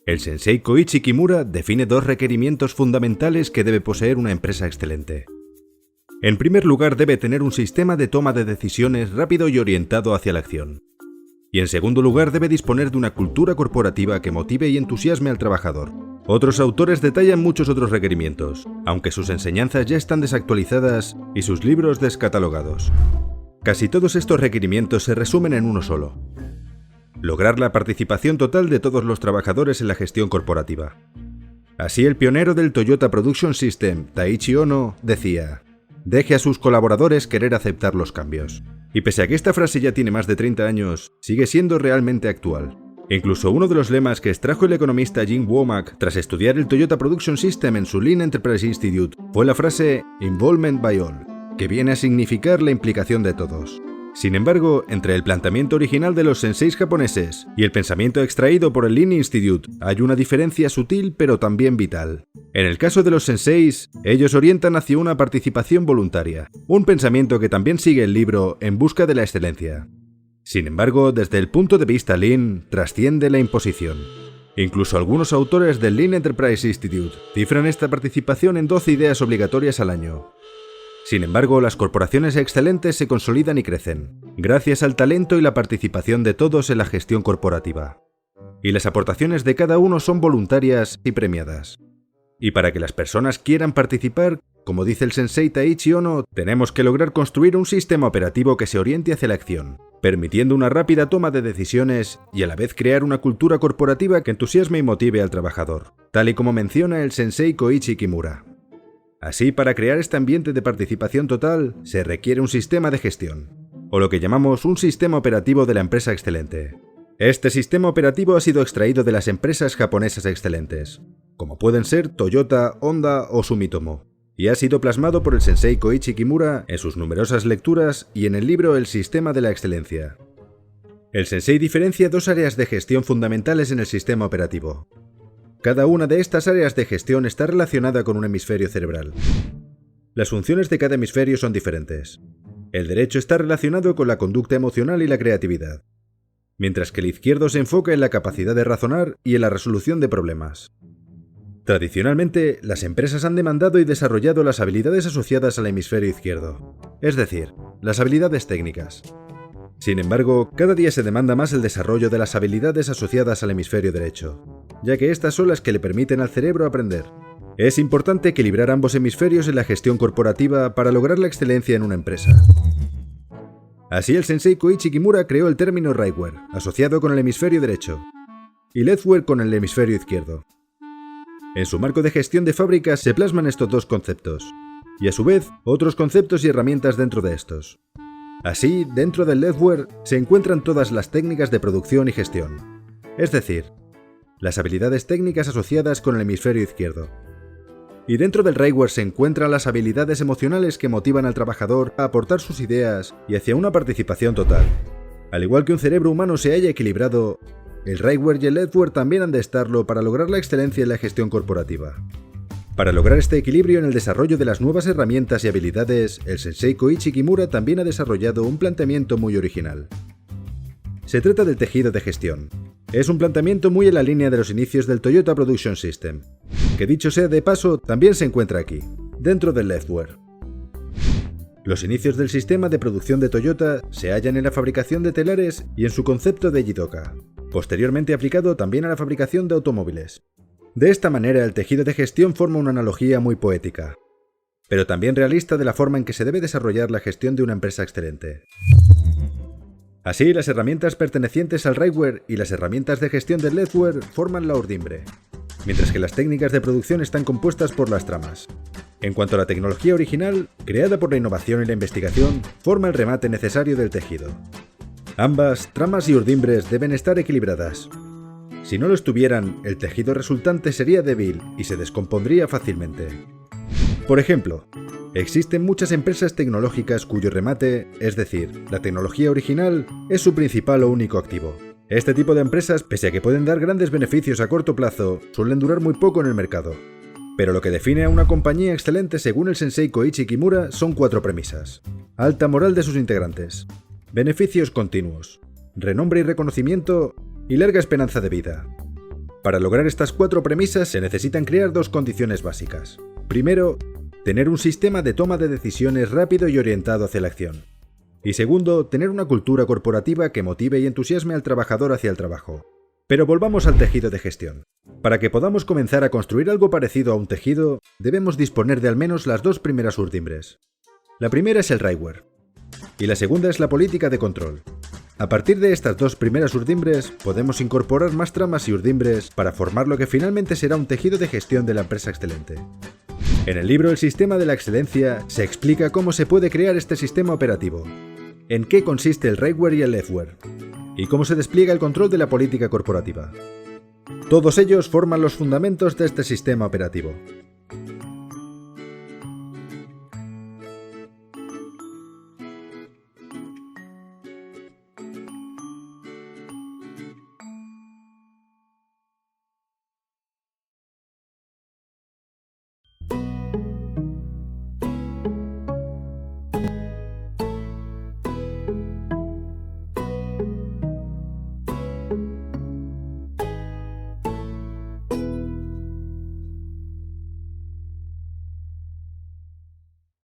El sensei Koichi Kimura define dos requerimientos fundamentales que debe poseer una empresa excelente. En primer lugar, debe tener un sistema de toma de decisiones rápido y orientado hacia la acción. Y en segundo lugar, debe disponer de una cultura corporativa que motive y entusiasme al trabajador. Otros autores detallan muchos otros requerimientos, aunque sus enseñanzas ya están desactualizadas y sus libros descatalogados. Casi todos estos requerimientos se resumen en uno solo: lograr la participación total de todos los trabajadores en la gestión corporativa. Así, el pionero del Toyota Production System, Taiichi Ohno, decía: deje a sus colaboradores querer aceptar los cambios. Y pese a que esta frase ya tiene más de 30 años, sigue siendo realmente actual. Incluso uno de los lemas que extrajo el economista Jim Womack tras estudiar el Toyota Production System en su Lean Enterprise Institute fue la frase "Involvement by all", que viene a significar la implicación de todos. Sin embargo, entre el planteamiento original de los senseis japoneses y el pensamiento extraído por el Lean Institute hay una diferencia sutil pero también vital. En el caso de los senseis, ellos orientan hacia una participación voluntaria, un pensamiento que también sigue el libro En busca de la excelencia. Sin embargo, desde el punto de vista Lean, trasciende la imposición. Incluso algunos autores del Lean Enterprise Institute cifran esta participación en 12 ideas obligatorias al año. Sin embargo, las corporaciones excelentes se consolidan y crecen, gracias al talento y la participación de todos en la gestión corporativa. Y las aportaciones de cada uno son voluntarias y premiadas. Y para que las personas quieran participar, como dice el sensei Taiichi Ohno, tenemos que lograr construir un sistema operativo que se oriente hacia la acción, permitiendo una rápida toma de decisiones y a la vez crear una cultura corporativa que entusiasme y motive al trabajador, tal y como menciona el sensei Koichi Kimura. Así, para crear este ambiente de participación total, se requiere un sistema de gestión, o lo que llamamos un sistema operativo de la empresa excelente. Este sistema operativo ha sido extraído de las empresas japonesas excelentes, como pueden ser Toyota, Honda o Sumitomo, y ha sido plasmado por el sensei Koichi Kimura en sus numerosas lecturas y en el libro El sistema de la excelencia. El sensei diferencia dos áreas de gestión fundamentales en el sistema operativo. Cada una de estas áreas de gestión está relacionada con un hemisferio cerebral. Las funciones de cada hemisferio son diferentes. El derecho está relacionado con la conducta emocional y la creatividad, mientras que el izquierdo se enfoca en la capacidad de razonar y en la resolución de problemas. Tradicionalmente, las empresas han demandado y desarrollado las habilidades asociadas al hemisferio izquierdo, es decir, las habilidades técnicas. Sin embargo, cada día se demanda más el desarrollo de las habilidades asociadas al hemisferio derecho, ya que estas son las que le permiten al cerebro aprender. Es importante equilibrar ambos hemisferios en la gestión corporativa para lograr la excelencia en una empresa. Así, el sensei Koichi Kimura creó el término Rightware, asociado con el hemisferio derecho, y Leftware con el hemisferio izquierdo. En su marco de gestión de fábricas se plasman estos dos conceptos, y a su vez, otros conceptos y herramientas dentro de estos. Así, dentro del Leftware se encuentran todas las técnicas de producción y gestión, es decir, las habilidades técnicas asociadas con el hemisferio izquierdo. Y dentro del Rightware se encuentran las habilidades emocionales que motivan al trabajador a aportar sus ideas y hacia una participación total. Al igual que un cerebro humano se haya equilibrado, el Rightware y el Leftware también han de estarlo para lograr la excelencia en la gestión corporativa. Para lograr este equilibrio en el desarrollo de las nuevas herramientas y habilidades, el sensei Koichi Kimura también ha desarrollado un planteamiento muy original. Se trata del tejido de gestión. Es un planteamiento muy en la línea de los inicios del Toyota Production System, que dicho sea de paso, también se encuentra aquí, dentro del Leftware. Los inicios del sistema de producción de Toyota se hallan en la fabricación de telares y en su concepto de Jidoka, posteriormente aplicado también a la fabricación de automóviles. De esta manera, el tejido de gestión forma una analogía muy poética, pero también realista de la forma en que se debe desarrollar la gestión de una empresa excelente. Así, las herramientas pertenecientes al Rightware y las herramientas de gestión del Leftware forman la urdimbre, mientras que las técnicas de producción están compuestas por las tramas. En cuanto a la tecnología original, creada por la innovación y la investigación, forma el remate necesario del tejido. Ambas, tramas y urdimbres, deben estar equilibradas. Si no lo estuvieran, el tejido resultante sería débil y se descompondría fácilmente. Por ejemplo, existen muchas empresas tecnológicas cuyo remate, es decir, la tecnología original, es su principal o único activo. Este tipo de empresas, pese a que pueden dar grandes beneficios a corto plazo, suelen durar muy poco en el mercado. Pero lo que define a una compañía excelente según el sensei Koichi Kimura son 4 premisas. Alta moral de sus integrantes. Beneficios continuos. renombre y reconocimiento y larga esperanza de vida. Para lograr estas 4 premisas se necesitan crear 2 condiciones básicas. Primero, tener un sistema de toma de decisiones rápido y orientado hacia la acción. Y segundo, tener una cultura corporativa que motive y entusiasme al trabajador hacia el trabajo. Pero volvamos al tejido de gestión. Para que podamos comenzar a construir algo parecido a un tejido, debemos disponer de al menos las 2 primeras urdimbres. La primera es el railware, y la segunda es la política de control. A partir de estas 2 primeras urdimbres, podemos incorporar más tramas y urdimbres para formar lo que finalmente será un tejido de gestión de la empresa excelente. En el libro El sistema de la excelencia se explica cómo se puede crear este sistema operativo, en qué consiste el rightware y el leftware, y cómo se despliega el control de la política corporativa. Todos ellos forman los fundamentos de este sistema operativo.